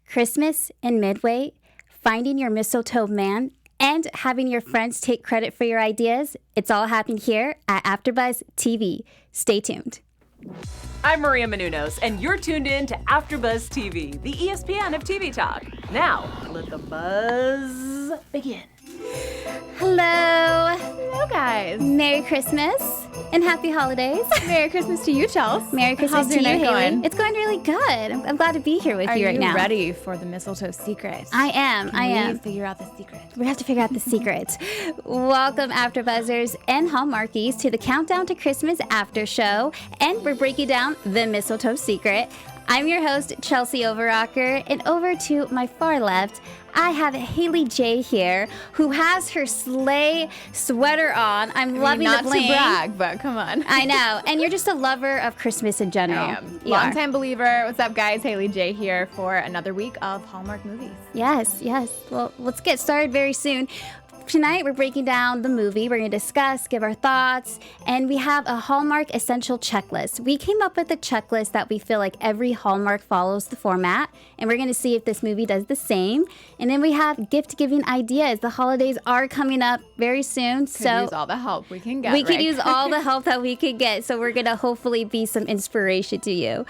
Christmas in Midway, finding your mistletoe man, and having your friends take credit for your ideas. It's all happening here at AfterBuzz TV. Stay tuned. I'm Maria Menounos, and you're tuned in to AfterBuzz TV, the ESPN of TV talk. Now, let the buzz begin. Hello. Hello, guys. Merry Christmas and Happy Holidays. Merry Christmas to you, Chelsea. Merry Christmas How's to your you, night Haley. going? It's going really good. I'm glad to be here with you right now. Are you ready for the Mistletoe Secret? I am. Can we figure out the secret? We have to figure out the secret. Welcome, AfterBuzzers and Hallmarkies, to the Countdown to Christmas After Show, and we're breaking down the Mistletoe Secret. I'm your host, Chelsie Overrocker, and over to my far left, I have Haley J here, who has her sleigh sweater on. I'm loving the bling. Not to brag, but come on. I know, and you're just a lover of Christmas in general. I am. You are. Long-time believer. What's up, guys? Haley J here for another week of Hallmark movies. Yes. Well, let's get started very soon. Tonight, we're breaking down the movie. We're going to discuss, give our thoughts, and we have a Hallmark essential checklist. We came up with a checklist that we feel like every Hallmark follows the format, and we're going to see if this movie does the same. And then we have gift-giving ideas. The holidays are coming up very soon, Could use all the help we can get. We could use all the help that we could get, so we're going to hopefully be some inspiration to you.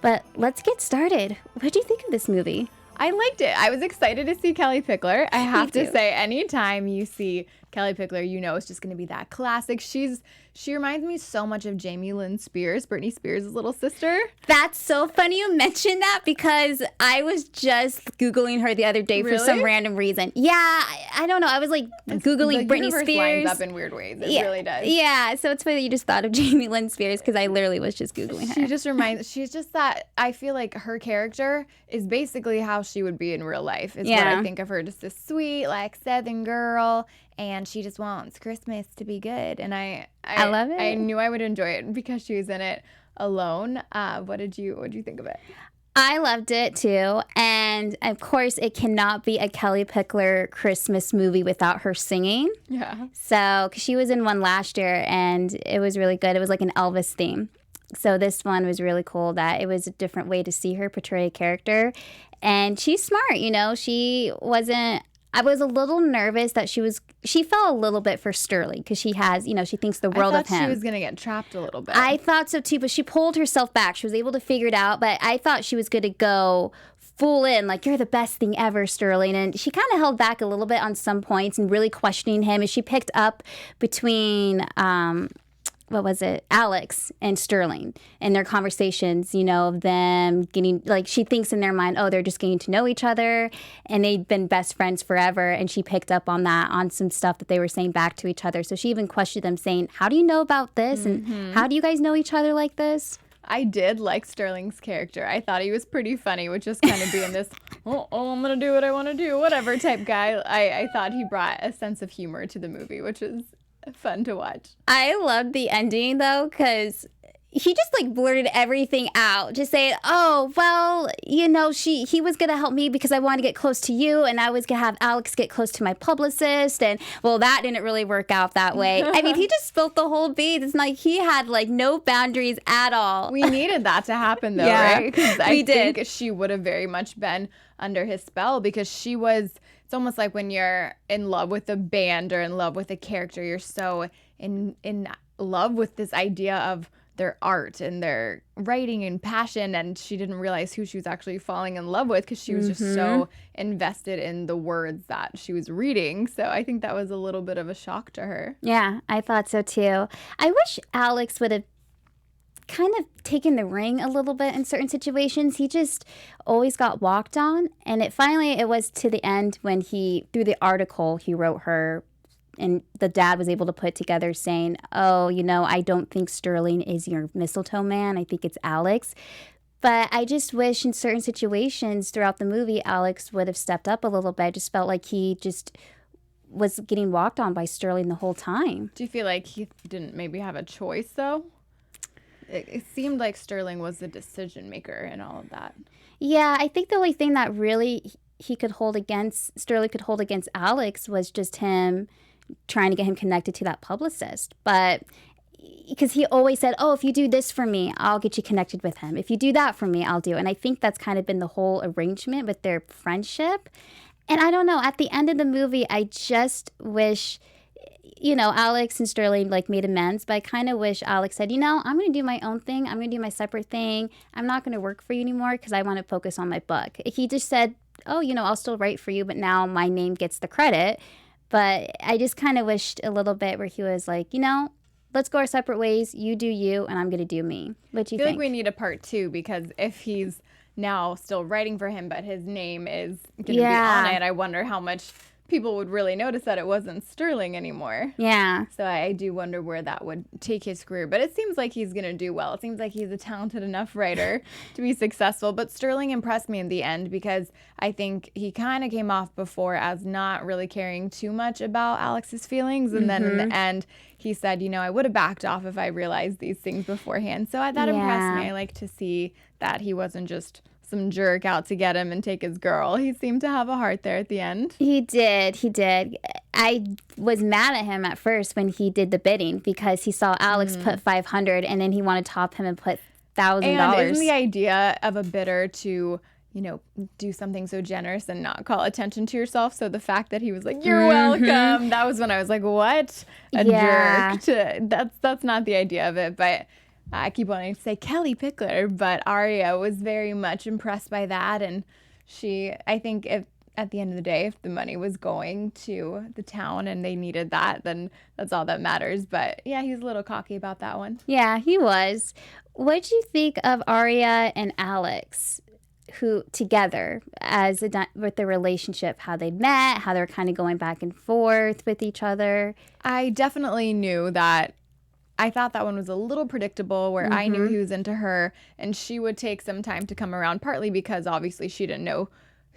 But let's get started. What do you think of this movie? I liked it. I was excited to see Kelly Pickler. I have to too. say, anytime you see Kelly Pickler, you know it's just going to be that classic. She reminds me so much of Jamie Lynn Spears, Britney Spears' little sister. That's so funny you mentioned that, because I was just Googling her the other day for some random reason. Yeah, I don't know. I was like Googling Britney Spears. Lines up in weird ways. It really does. Yeah, so it's funny that you just thought of Jamie Lynn Spears, because I literally was just Googling her. She's just that, I feel like her character is basically how she would be in real life, is what I think of her. Just a sweet, like, Southern girl, and she just wants Christmas to be good. And I love it. I knew I would enjoy it because she was in it alone. What did you think of it? I loved it too, and of course it cannot be a Kelly Pickler Christmas movie without her singing. Yeah. So, 'cause she was in one last year and it was really good. It was like an Elvis theme. So this one was really cool that it was a different way to see her portray a character. And she's smart, you know. I was a little nervous that she fell a little bit for Sterling, because she has, she thinks the world of him. I thought she was going to get trapped a little bit. I thought so too, but she pulled herself back. She was able to figure it out, but I thought she was going to go full in, like, you're the best thing ever, Sterling. And she kind of held back a little bit on some points and really questioning him. And she picked up between, Alex and Sterling and their conversations, of them getting, like, she thinks in their mind, oh, they're just getting to know each other and they've been best friends forever. And she picked up on that, on some stuff that they were saying back to each other. So she even questioned them, saying, how do you know about this? And how do you guys know each other like this? I did like Sterling's character. I thought he was pretty funny, with just kind of being this, I'm going to do what I want to do, whatever type guy. I thought he brought a sense of humor to the movie, which is fun to watch. I loved the ending, though, because he just, like, blurted everything out. Just saying, oh, well, he was going to help me because I wanted to get close to you, and I was going to have Alex get close to my publicist, and, well, that didn't really work out that way. I mean, he just spilled the whole beans. It's like he had, like, no boundaries at all. We needed that to happen, though, right? Because I think she would have very much been under his spell, because she was... It's almost like when you're in love with a band or in love with a character, you're so in love with this idea of their art and their writing and passion, and she didn't realize who she was actually falling in love with, because she was just so invested in the words that she was reading. So I think that was a little bit of a shock to her. Yeah, I thought so too. I wish Alex would have kind of taken the ring a little bit in certain situations. He just always got walked on, and it was to the end when through the article he wrote her, and the dad was able to put together saying, oh, I don't think Sterling is your mistletoe man. I think it's Alex. But I just wish in certain situations throughout the movie, Alex would have stepped up a little bit. I just felt like he just was getting walked on by Sterling the whole time. Do you feel like he didn't maybe have a choice, though? It seemed like Sterling was the decision maker in all of that. Yeah, I think the only thing that really Sterling could hold against Alex was just him trying to get him connected to that publicist. But because he always said, oh, if you do this for me, I'll get you connected with him. If you do that for me, I'll do it. And I think that's kind of been the whole arrangement with their friendship. And I don't know, at the end of the movie, I just wish, Alex and Sterling like made amends, but I kind of wish Alex said, I'm going to do my own thing. I'm going to do my separate thing. I'm not going to work for you anymore because I want to focus on my book. He just said, oh, I'll still write for you, but now my name gets the credit. But I just kind of wished a little bit where he was like, let's go our separate ways. You do you, and I'm going to do me. What do you think? I feel like we need a part 2 because if he's now still writing for him, but his name is going to be on it, I wonder how much people would really notice that it wasn't Sterling anymore. Yeah. So I do wonder where that would take his career. But it seems like he's going to do well. It seems like he's a talented enough writer to be successful. But Sterling impressed me in the end because I think he kind of came off before as not really caring too much about Alex's feelings. And then in the end, he said, I would have backed off if I realized these things beforehand. So that impressed me. I like to see that he wasn't just some jerk out to get him and take his girl. He seemed to have a heart there at the end. He did. I was mad at him at first when he did the bidding because he saw Alex put $500 and then he wanted to top him and put $1,000. And isn't the idea of a bidder to, do something so generous and not call attention to yourself? So the fact that he was like, you're welcome, that was when I was like, what? A jerk. That's not the idea of it, but I keep wanting to say Kelly Pickler, but Aria was very much impressed by that. And I think if at the end of the day, if the money was going to the town and they needed that, then that's all that matters. But yeah, he's a little cocky about that one. Yeah, he was. What'd you think of Aria and Alex, who together with the relationship, how they met, how they were kind of going back and forth with each other? I definitely knew that. I thought that one was a little predictable where I knew he was into her and she would take some time to come around, partly because obviously she didn't know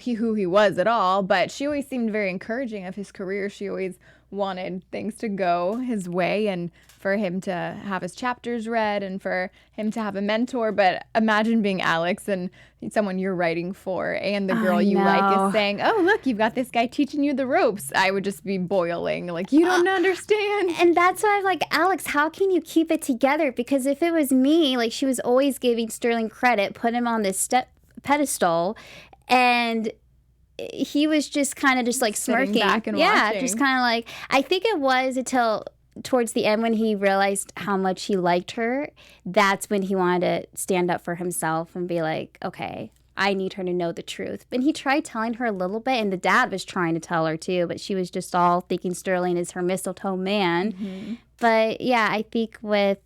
who he was at all, but she always seemed very encouraging of his career. She always wanted things to go his way and for him to have his chapters read and for him to have a mentor. But imagine being Alex and someone you're writing for and the girl you like is saying, oh, look, you've got this guy teaching you the ropes. I would just be boiling. Like, you don't understand. And that's why I'm like, Alex, how can you keep it together? Because if it was me, like she was always giving Sterling credit, put him on this pedestal, and he was just kind of just like smirking back and watching. Just kind of like, I think it was until towards the end when he realized how much he liked her, that's when he wanted to stand up for himself and be like, okay, I need her to know the truth. And he tried telling her a little bit, and the dad was trying to tell her too, but she was just all thinking Sterling is her mistletoe man. But yeah, I think with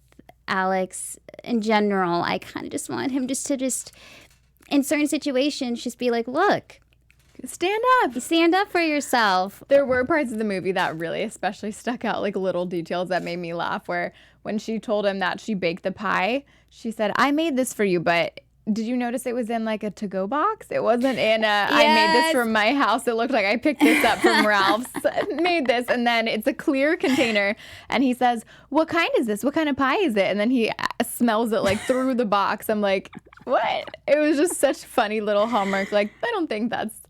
Alex in general, I kind of just want him to in certain situations just be like, look, stand up for yourself. There were parts of the movie that really especially stuck out, like little details that made me laugh, where when she told him that she baked the pie, she said, I made this for you, but did you notice it was in like a to-go box? It wasn't in I made this from my house. It looked like I picked this up from Ralph's, made this, and then it's a clear container. And he says, what kind is this? What kind of pie is it? And then he smells it like through the box. I'm like, what? It was just such funny little Hallmark. Like, I don't think that's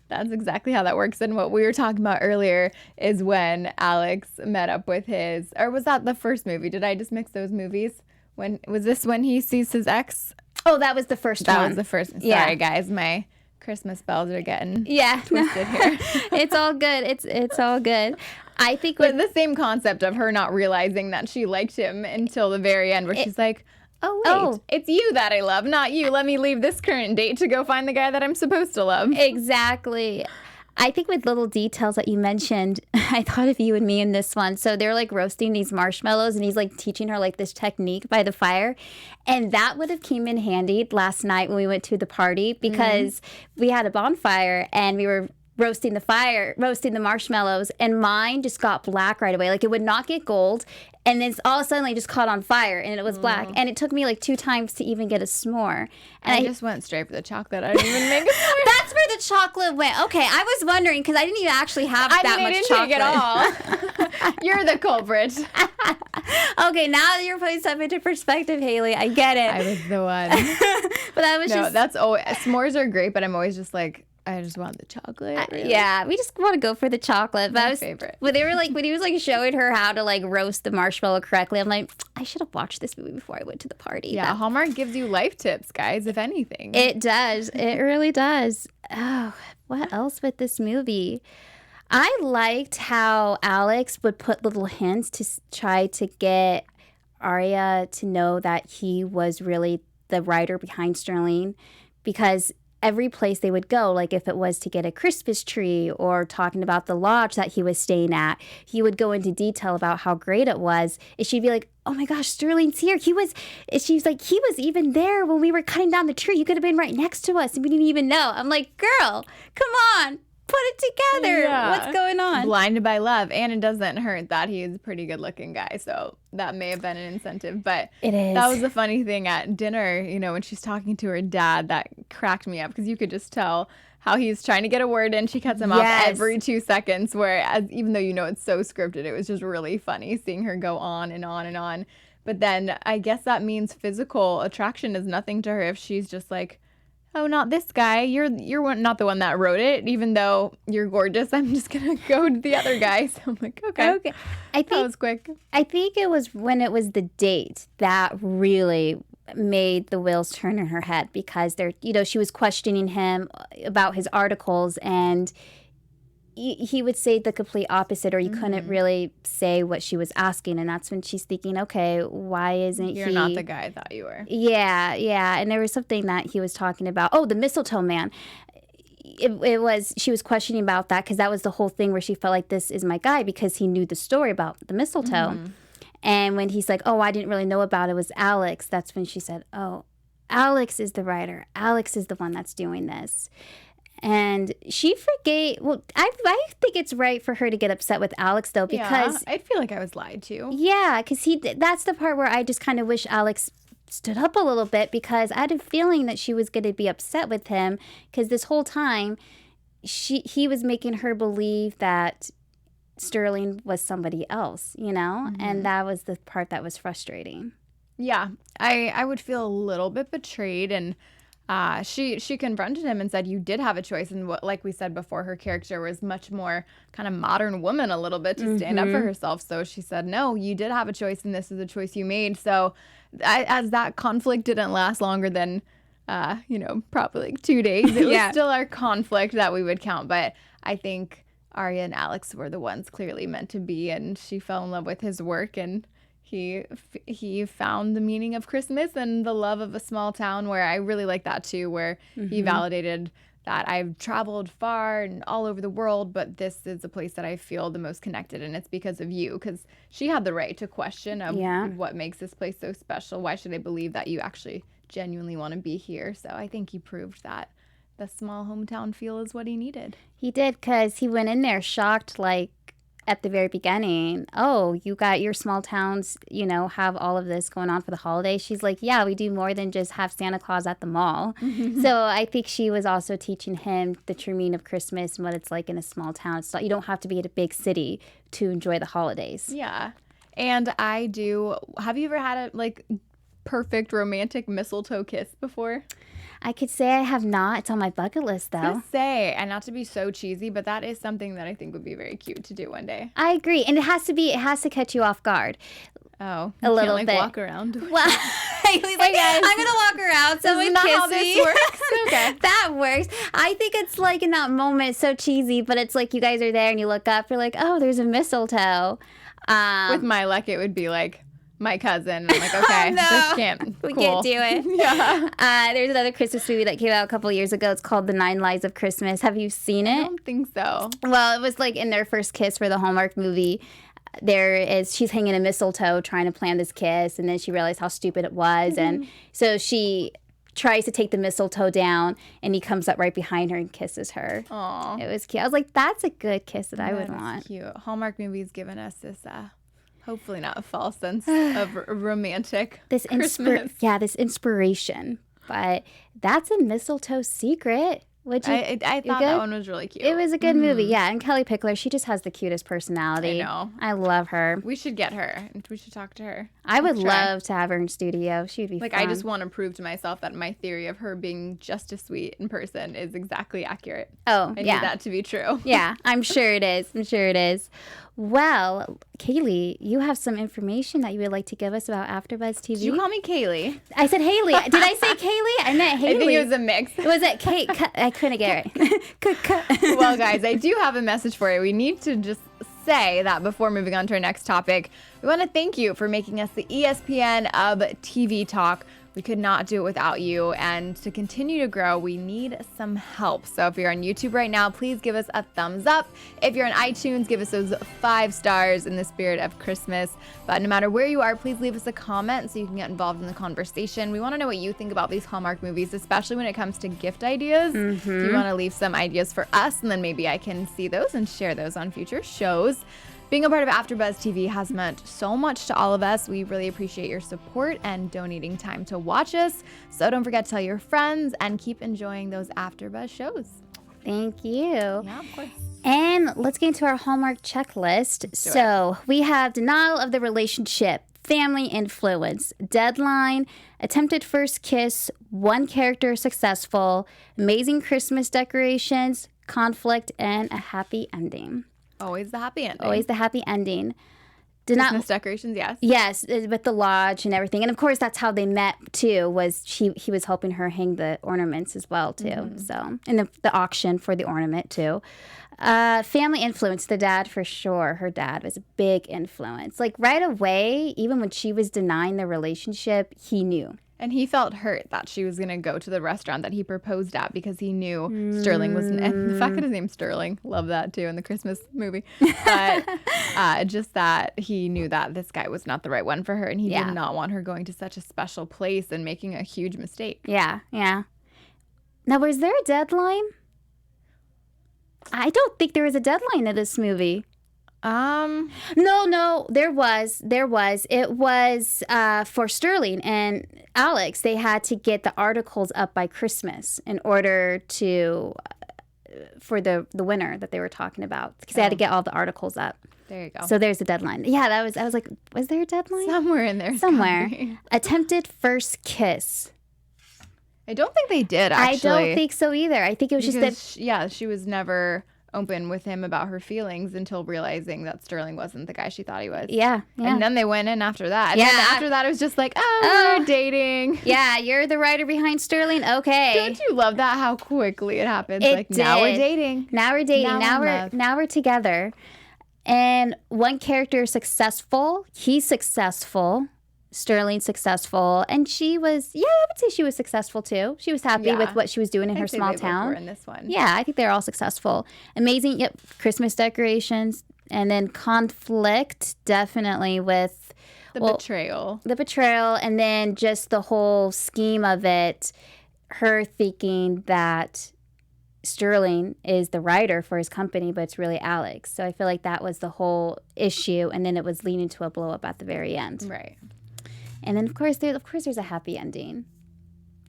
exactly how that works. And what we were talking about earlier is when Alex met up with or was that the first movie? Did I just mix those movies? Was this when he sees his ex? Oh, that was the first one. That was the first. Sorry, guys. My Christmas bells are getting twisted here. It's all good. It's all good. I think with the same concept of her not realizing that she liked him until the very end, where she's like, oh, wait, it's you that I love, not you. Let me leave this current date to go find the guy that I'm supposed to love. Exactly. I think with little details that you mentioned, I thought of you and me in this one. So they're like roasting these marshmallows and he's like teaching her like this technique by the fire. And that would have came in handy last night when we went to the party because we had a bonfire and we were roasting the marshmallows, and mine just got black right away. Like it would not get gold, and then all of a sudden it just caught on fire and it was black. And it took me like 2 times to even get a s'more. And I just went straight for the chocolate. I didn't even make a s'more. That's where the chocolate went. Okay, I was wondering because I didn't even actually have that much chocolate. I didn't take it all. You're the culprit. Okay, now that you're putting stuff into perspective, Haley, I get it. I was the one. But that was that's always, s'mores are great, but I'm always just like, I just want the chocolate. Really. Yeah, we just want to go for the chocolate. My favorite. When they were like, when he was like showing her how to like roast the marshmallow correctly, I'm like, I should have watched this movie before I went to the party. Yeah, Hallmark gives you life tips, guys, if anything. It does. It really does. Oh, what else with this movie? I liked how Alex would put little hints to try to get Aria to know that he was really the writer behind Sterling, because every place they would go, like if it was to get a Christmas tree or talking about the lodge that he was staying at, he would go into detail about how great it was. And she'd be like, oh my gosh, Sterling's here. She's like, he was even there when we were cutting down the tree. He could have been right next to us and we didn't even know. I'm like, girl, come on. Put it together. Yeah. What's going on? Blinded by love. And it doesn't hurt that he's a pretty good looking guy. So that may have been an incentive. But it is. That was the funny thing at dinner, when she's talking to her dad, that cracked me up because you could just tell how he's trying to get a word in. She cuts him off every 2 seconds, whereas even though it's so scripted, it was just really funny seeing her go on and on and on. But then I guess that means physical attraction is nothing to her if she's just like, oh, not this guy. You're not the one that wrote it. Even though you're gorgeous, I'm just going to go to the other guy. So I'm like, okay. That was quick. I think it was when it was the date that really made the wheels turn in her head, because she was questioning him about his articles, and he would say the complete opposite, or you couldn't really say what she was asking. And that's when she's thinking, okay, why isn't You're not the guy I thought you were. Yeah. And there was something that he was talking about. Oh, the mistletoe man. She was questioning about that, because that was the whole thing where she felt like, this is my guy, because he knew the story about the mistletoe. And when he's like, oh, I didn't really know about it, was Alex. That's when she said, oh, Alex is the writer. Alex is the one that's doing this. And she forgave. Well, I think it's right for her to get upset with Alex, though, because I feel like I was lied to. Yeah, because that's the part where I just kind of wish Alex stood up a little bit, because I had a feeling that she was going to be upset with him, because this whole time he was making her believe that Sterling was somebody else, and that was the part that was frustrating. Yeah, I would feel a little bit betrayed, and she confronted him and said, you did have a choice. And like we said before, her character was much more kind of modern woman a little bit to stand up for herself. So she said, no, you did have a choice, and this is a choice you made. So as that conflict didn't last longer than, probably like 2 days, it was still our conflict that we would count. But I think Aria and Alex were the ones clearly meant to be, and she fell in love with his work, and he found the meaning of Christmas and the love of a small town, where I really like that too, where he validated that I've traveled far and all over the world, but this is the place that I feel the most connected, and it's because of you, because she had the right to question what makes this place so special. Why should I believe that you actually genuinely want to be here? So I think he proved that the small hometown feel is what he needed. He did, because he went in there shocked, like, at the very beginning, oh, you got your small towns, have all of this going on for the holidays. She's like, yeah, we do more than just have Santa Claus at the mall. So I think she was also teaching him the true meaning of Christmas and what it's like in a small town. It's not, you don't have to be in a big city to enjoy the holidays. Yeah. And I do. Have you ever had a perfect romantic mistletoe kiss before? I could say I have not. It's on my bucket list, though. I say, and not to be so cheesy, but that is something that I think would be very cute to do one day. I agree, and it has to catch you off guard. Oh, a little bit. Walk around. Well, he's like, I'm gonna walk around. Someone not kiss how me. This works. Okay, that works. I think it's like in that moment, it's so cheesy, but it's like you guys are there and you look up, you're like, oh, there's a mistletoe. With my luck, it would be like my cousin. I'm like, okay, this can't. We can't do it. Yeah. There's another Christmas movie that came out a couple years ago. It's called The 9 Lives of Christmas. Have you seen it? I don't think so. Well, it was like in their first kiss for the Hallmark movie. She's hanging a mistletoe trying to plan this kiss, and then she realized how stupid it was, and so she tries to take the mistletoe down, and he comes up right behind her and kisses her. Aww. It was cute. I was like, that's a good kiss that I would want. Cute. Hallmark movies given us this hopefully not a false sense of romantic Christmas. This inspiration. But that's a Mistletoe Secret. I thought that one was really cute. It was a good movie, yeah. And Kelly Pickler, she just has the cutest personality. I know. I love her. We should get her. We should talk to her. I would love to have her in studio. She'd be fun. I just want to prove to myself that my theory of her being just as sweet in person is exactly accurate. Oh, I need that to be true. Yeah, I'm sure it is. Well, Kaylee, you have some information that you would like to give us about AfterBuzz TV. Did you call me Kaylee? I said Haley. Did I say Kaylee? I meant Haley. I think it was a mix. Was it Kate? I couldn't get it right. Well, guys, I do have a message for you. We need to just say that before moving on to our next topic, we want to thank you for making us the ESPN of TV talk. We could not do it without you. And to continue to grow, we need some help. So if you're on YouTube right now, please give us a thumbs up. If you're on iTunes, give us those 5 stars in the spirit of Christmas. But no matter where you are, please leave us a comment so you can get involved in the conversation. We want to know what you think about these Hallmark movies, especially when it comes to gift ideas. If you want to leave some ideas for us, and then maybe I can see those and share those on future shows. Being a part of AfterBuzz TV has meant so much to all of us. We really appreciate your support and donating time to watch us. So don't forget to tell your friends and keep enjoying those AfterBuzz shows. Thank you. Yeah, of course. And let's get into our Hallmark checklist. So we have denial of the relationship, family influence, deadline, attempted first kiss, one character successful, amazing Christmas decorations, conflict, and a happy ending. Always the happy ending. Always the happy ending. Christmas decorations, yes. Yes, with the lodge and everything. And of course, that's how they met, too, was he was helping her hang the ornaments as well, too. So, and the auction for the ornament, too. Family influence, the dad for sure. Her dad was a big influence. Like right away, even when she was denying the relationship, he knew. And he felt hurt that she was going to go to the restaurant that he proposed at because he knew Sterling was, and the fact that his name's Sterling, love that too in the Christmas movie. But just that he knew that this guy was not the right one for her, and he did not want her going to such a special place and making a huge mistake. Yeah. Now, was there a deadline? I don't think there was a deadline in this movie. No, there was. It was for Sterling and Alex. They had to get the articles up by Christmas in order to for the winner that they were talking about, because they had to get all the articles up. There you go. So there's a deadline. Yeah, I was like, was there a deadline? Somewhere in there. Somewhere. Attempted first kiss. I don't think they did, actually. I don't think so either. I think it was just that she was never open with him about her feelings until realizing that Sterling wasn't the guy she thought he was. Yeah. And then they went in after that. And then after that, it was just like, we're dating. Yeah, you're the writer behind Sterling? Okay. Don't you love that, how quickly it happens? Now we're dating. Now we're together. And one character is successful. He's successful. Sterling's successful, and she was, I would say she was successful too. She was happy with what she was doing in her small town. In this one. Yeah, I think they're all successful. Amazing, Christmas decorations, and then conflict, definitely with betrayal. The betrayal, and then just the whole scheme of it, her thinking that Sterling is the writer for his company, but it's really Alex. So I feel like that was the whole issue, and then it was leading to a blow up at the very end. Right. And then, of course, there's a happy ending.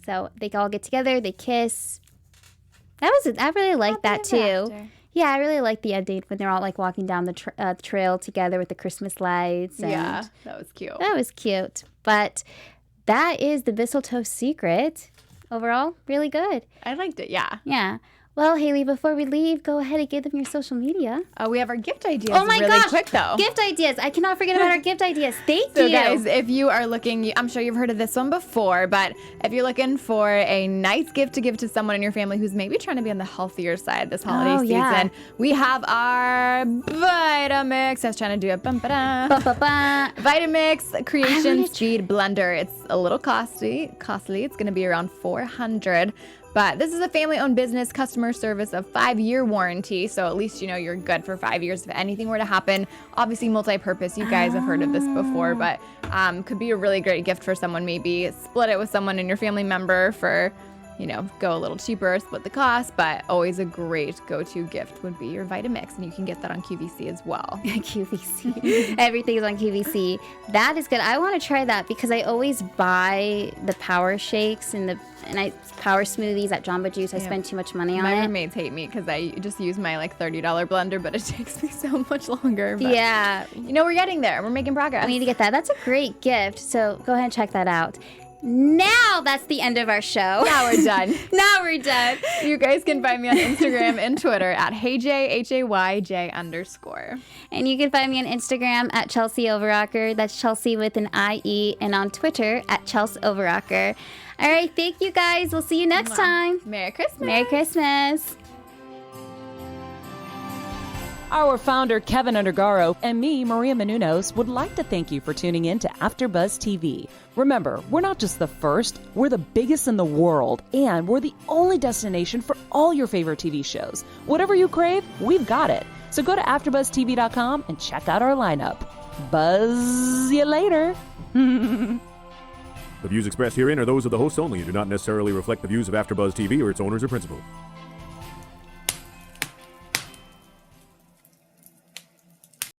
So they all get together, they kiss. I really liked that, too. After. Yeah, I really liked the ending when they're all, like, walking down the trail together with the Christmas lights. And yeah, that was cute. That was cute. But that is the Mistletoe Secret. Overall, really good. I liked it, yeah. Yeah. Well, Haley, before we leave, go ahead and give them your social media. We have our gift ideas quick, though. Gift ideas. I cannot forget about our gift ideas. Thank you. So, guys, if you are looking, I'm sure you've heard of this one before, but if you're looking for a nice gift to give to someone in your family who's maybe trying to be on the healthier side this holiday season, we have our Vitamix. I was trying to do a Vitamix Creation Speed Blender. It's a little costly. It's going to be around $400. But this is a family-owned business, customer service of 5-year warranty. So at least you know you're good for 5 years if anything were to happen. Obviously multi-purpose. You guys have heard of this before, but could be a really great gift for someone. Maybe split it with someone in your family member for go a little cheaper, split the cost, but always a great go-to gift would be your Vitamix, and you can get that on QVC as well. QVC. Everything's on QVC. That is good. I want to try that because I always buy the power shakes and power smoothies at Jamba Juice. I spend too much money on it. My roommates hate me because I just use my $30 blender, but it takes me so much longer. But, yeah. We're getting there. We're making progress. We need to get that. That's a great gift. So go ahead and check that out. Now that's the end of our show. Now we're done. Now we're done. You guys can find me on Instagram and Twitter at HeyJ, HAYJ_. And you can find me on Instagram at Chelsea Overrocker. That's Chelsea with an IE. And on Twitter at Chelsea Overrocker. All right. Thank you guys. We'll see you next time. Merry Christmas. Merry Christmas. Our founder, Kevin Undergaro, and me, Maria Menounos, would like to thank you for tuning in to AfterBuzz TV. Remember, we're not just the first, we're the biggest in the world, and we're the only destination for all your favorite TV shows. Whatever you crave, we've got it. So go to AfterBuzzTV.com and check out our lineup. Buzz you later. The views expressed herein are those of the hosts only and do not necessarily reflect the views of AfterBuzz TV or its owners or principals.